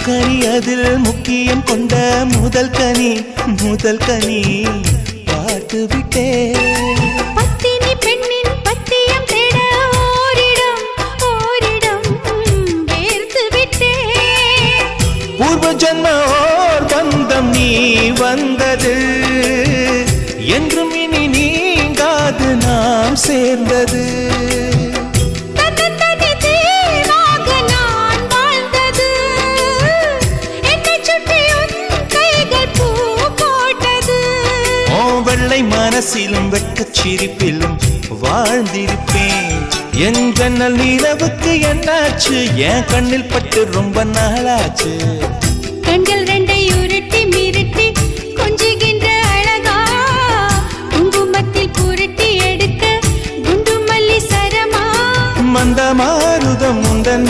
கனி அதில் முக்கியம் கொண்ட முதல் கனி பார்த்து விட்டே பத்தினி பெண்ணின் பத்தியம் தேட ஓரிடம் வேர்த்து விட்டே பூர்வ ஜன்ம ஓர் பந்தம் நீ வந்தது என்றும் இனி நீங்காது நாம் சேர்ந்தது வெள்ளை மனசிலும் வெட்கச் சிரிப்பிலும் வாழ்ந்திருப்பேன் என் ஜன்னல் நிலவுக்கு என்னாச்சு என் கண்ணில் பட்டு ரொம்ப நாளாச்சு கண்கள் ரெண்டை உருட்டி மிரட்டி கொஞ்சுகின்ற அழகா குங்குமத்தில் புரட்டி எடுக்க குண்டு மல்லி சரமா மந்த மாருதம் உந்தன்